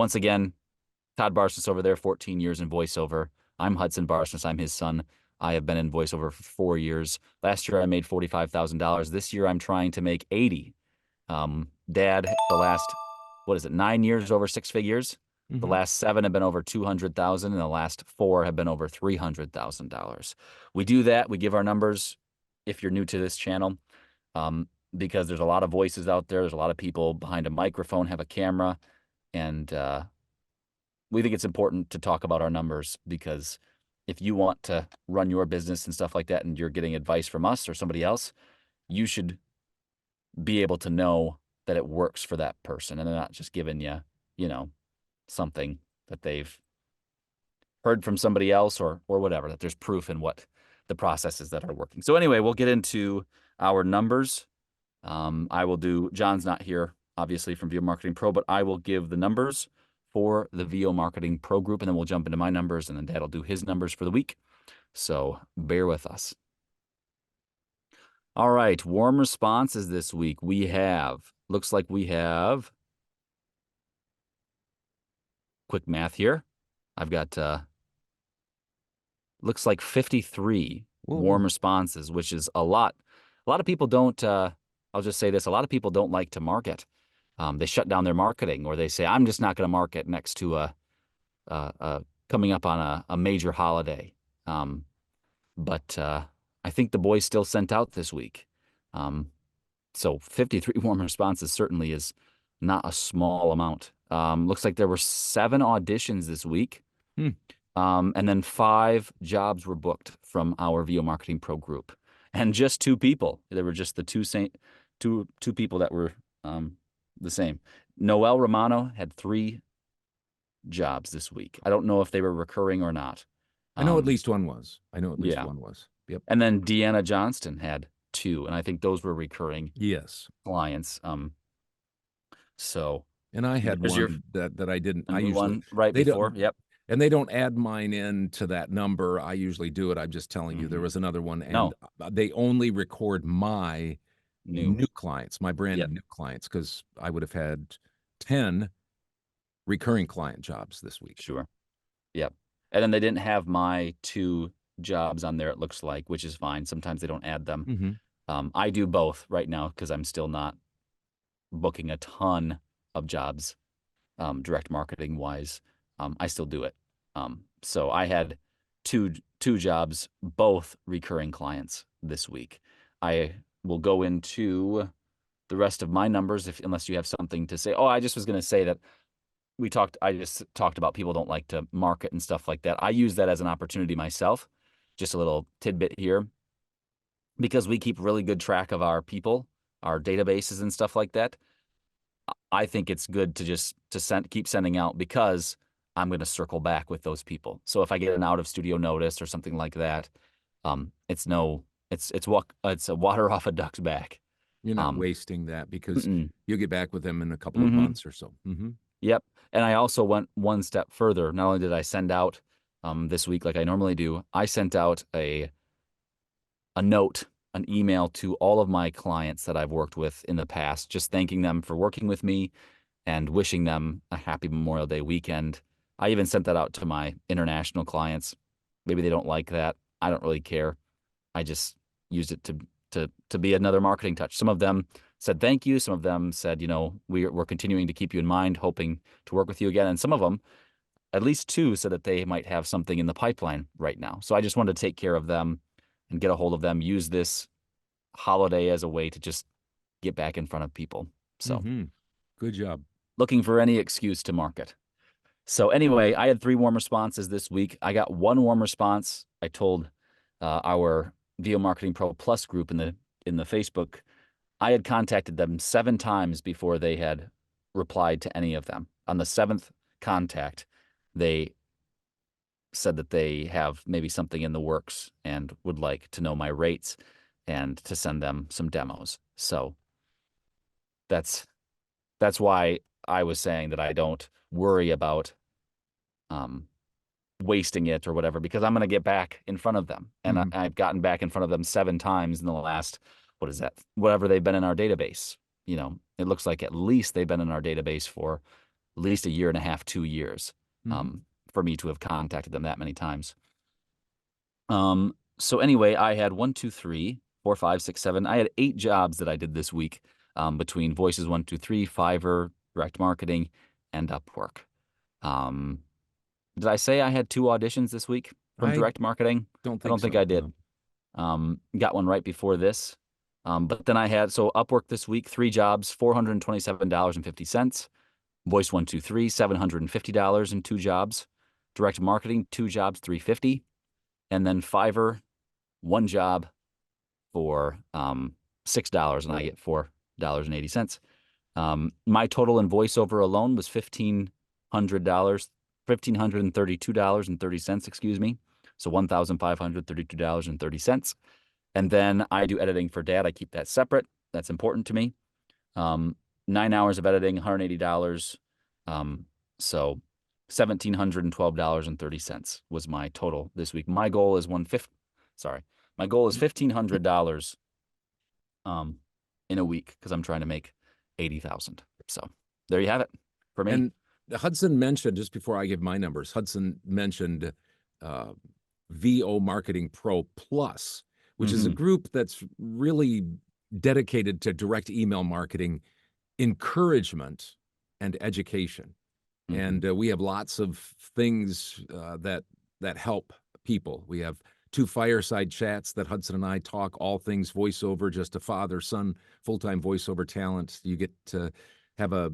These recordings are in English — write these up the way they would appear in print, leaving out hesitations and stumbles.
once again, Todd Barsness over there, 14 years in voiceover. I'm Hudson Barsness. I'm his son. I have been in voiceover for 4 years. Last year I made $45,000. This year I'm trying to make 80. Dad, the last, 9 years over six figures? The last 7 have been over 200,000, and the last 4 have been over $300,000. We do that. We give our numbers if you're new to this channel, because there's a lot of voices out there. There's a lot of people behind a microphone, have a camera, and we think it's important to talk about our numbers, because if you want to run your business and stuff like that, and you're getting advice from us or somebody else, you should be able to know that it works for that person, and they're not just giving you, something that they've heard from somebody else or whatever, that there's proof in what the processes that are working. So anyway, we'll get into our numbers. I will do, John's not here, obviously, from VO Marketing Pro, but I will give the numbers for the VO Marketing Pro group, and then we'll jump into my numbers, and then Dad will do his numbers for the week. So bear with us. All right, warm responses this week. Looks like we have, quick math here. I've got, looks like 53 warm responses, which is a lot. A lot of people don't, I'll just say this, a lot of people don't like to market. They shut down their marketing, or they say, I'm just not going to market next to coming up on a major holiday. But I think the boys still sent out this week. So 53 warm responses certainly is not a small amount. Looks like there were 7 auditions this week. And then 5 jobs were booked from our VO Marketing Pro group. And just 2 people. There were just the two people that were the same. Noel Romano had 3 jobs this week. I don't know if they were recurring or not. I know at least one was. Yep. And then Deanna Johnston had 2, and I think those were recurring clients. So, and I had one that I didn't. I usually one right before. Yep. And they don't add mine into that number. I usually do it. I'm just telling you, there was another one, and they only record my new clients, my brand new clients, because I would have had 10 recurring client jobs this week. Sure. Yep. And then they didn't have my 2 jobs on there, it looks like, which is fine. Sometimes they don't add them. I do both right now because I'm still not booking a ton of jobs, direct marketing wise. I still do it. So I had two jobs, both recurring clients this week. I will go into the rest of my numbers unless you have something to say. Oh, I just was going to say that I just talked about people don't like to market and stuff like that. I use that as an opportunity myself. Just a little tidbit here, because we keep really good track of our people, our databases and stuff like that. I think it's good to keep sending out, because I'm going to circle back with those people. So if I get an out of studio notice or something like that, it's a water off a duck's back. You're not wasting that, because you'll get back with them in a couple of months or so. Yep. And I also went one step further. Not only did I send out this week like I normally do, I sent out a note, an email to all of my clients that I've worked with in the past, just thanking them for working with me and wishing them a happy Memorial Day weekend. I even sent that out to my international clients. Maybe they don't like that. I don't really care. I just used it to be another marketing touch. Some of them said thank you. Some of them said, we're continuing to keep you in mind, hoping to work with you again. And some of them, at least 2, said that they might have something in the pipeline right now. So I just wanted to take care of them and get a hold of them, use this holiday as a way to just get back in front of people. So good job. Looking for any excuse to market. So anyway, I had 3 warm responses this week. I got 1 warm response. I told our VO Marketing Pro Plus group in the Facebook, I had contacted them 7 times before they had replied to any of them. On the 7th contact, they said that they have maybe something in the works and would like to know my rates and to send them some demos. So that's why I was saying that I don't worry about wasting it or whatever, because I'm going to get back in front of them. And I've gotten back in front of them 7 times in the last, whatever they've been in our database. It looks like at least they've been in our database for at least a year and a half, 2 years, Mm-hmm. for me to have contacted them that many times. So anyway, I had 1, 2, 3, 4, 5, 6, 7. I had 8 jobs that I did this week, between Voices 1, 2, 3, Fiverr, direct marketing, and Upwork. Um, did I say I had 2 auditions this week from I direct marketing? don't I think don't think so. I did. No. Got one right before this. But then I had, so Upwork this week, 3 jobs, $427.50. Voice 1, 2, 3, $750 in 2 jobs. Direct marketing, 2 jobs, $350. And then Fiverr, 1 job for $6, and I get $4.80. My total in voiceover alone was $1,532.30, excuse me. So $1,532.30. And then I do editing for Dad. I keep that separate. That's important to me. 9 hours of editing, $180. So $1,712.30 was my total this week. My goal is my goal is $1,500 in a week, because I'm trying to make 80,000. So there you have it for me. And Hudson mentioned, just before I give my numbers, Hudson mentioned VO Marketing Pro Plus, which is a group that's really dedicated to direct email marketing, encouragement, and education. And we have lots of things that help people. We have 2 fireside chats that Hudson and I talk all things voiceover, just a father-son full-time voiceover talent. You get to have a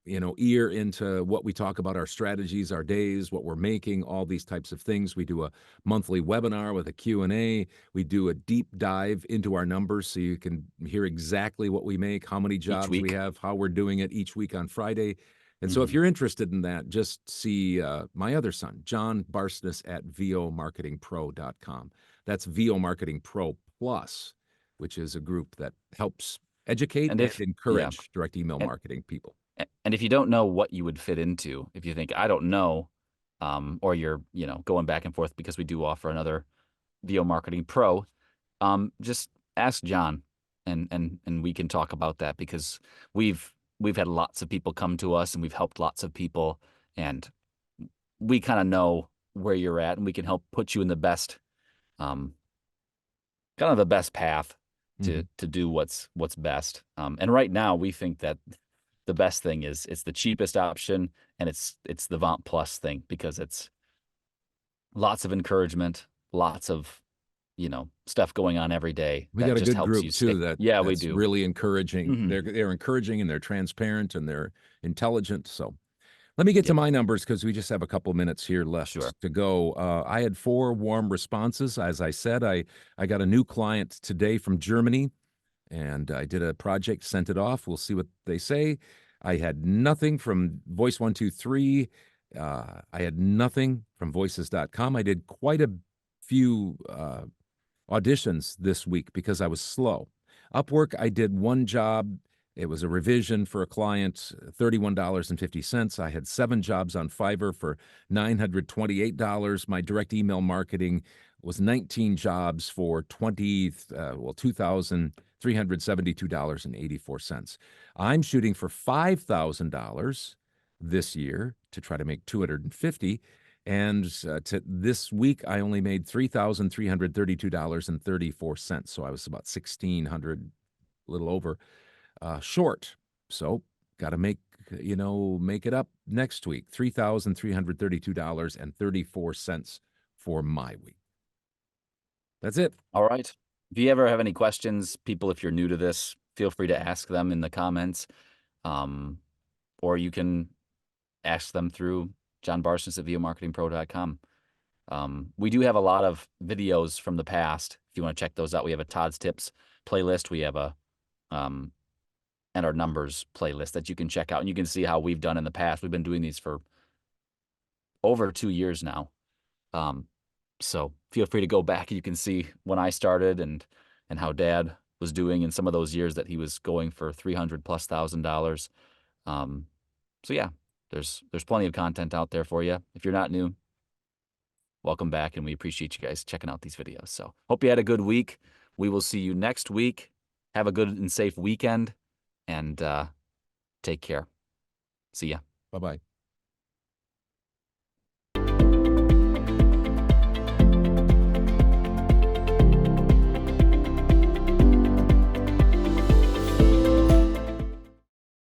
ear into what we talk about, our strategies, our days, what we're making, all these types of things. We do a monthly webinar with a Q&A. We do a deep dive into our numbers so you can hear exactly what we make, how many jobs we have, how we're doing it each week on Friday. And so if you're interested in that, just see my other son, John Barsness, at vomarketingpro.com. That's VO Marketing Pro Plus, which is a group that helps educate and encourage direct email marketing people. And if you don't know what you would fit into, if you think, I don't know, or you're, going back and forth, because we do offer another VO Marketing Pro, just ask John, and we can talk about that, because we've had lots of people come to us, and we've helped lots of people, and we kind of know where you're at, and we can help put you in the best, kind of the best path to do what's best. And right now we think that the best thing is, it's the cheapest option, and it's the VOMP Plus thing, because it's lots of encouragement, lots of stuff going on every day. We that got a just good helps group you too stick. that's We do. really encouraging. They're encouraging, and they're transparent, and they're intelligent. So let me get to my numbers, because we just have a couple minutes here left to go. I had 4 warm responses. As I said, I got a new client today from Germany, and I did a project, sent it off. We'll see what they say. I had nothing from Voice 1, 2, 3. I had nothing from voices.com. I did quite a few auditions this week because I was slow. Upwork, I did 1 job. It was a revision for a client, $31.50. I had 7 jobs on Fiverr for $928. My direct email marketing was 19 jobs for $2,372.84. I'm shooting for $5,000 this year to try to make 250. And this week, I only made $3,332.34. So I was about $1,600, a little over, short. So got to make it up next week. $3,332.34 for my week. That's it. All right. If you ever have any questions, people, if you're new to this, feel free to ask them in the comments, or you can ask them through John Barsness at vomarketingpro.com. We do have a lot of videos from the past. If you want to check those out, we have a Todd's Tips playlist. We have a and our numbers playlist that you can check out, and you can see how we've done in the past. We've been doing these for over 2 years now. So feel free to go back, and you can see when I started and how Dad was doing in some of those years that he was going for $300,000+. So yeah, there's plenty of content out there for you. If you're not new, welcome back, and we appreciate you guys checking out these videos. So hope you had a good week. We will see you next week. Have a good and safe weekend, and take care. See ya. Bye-bye.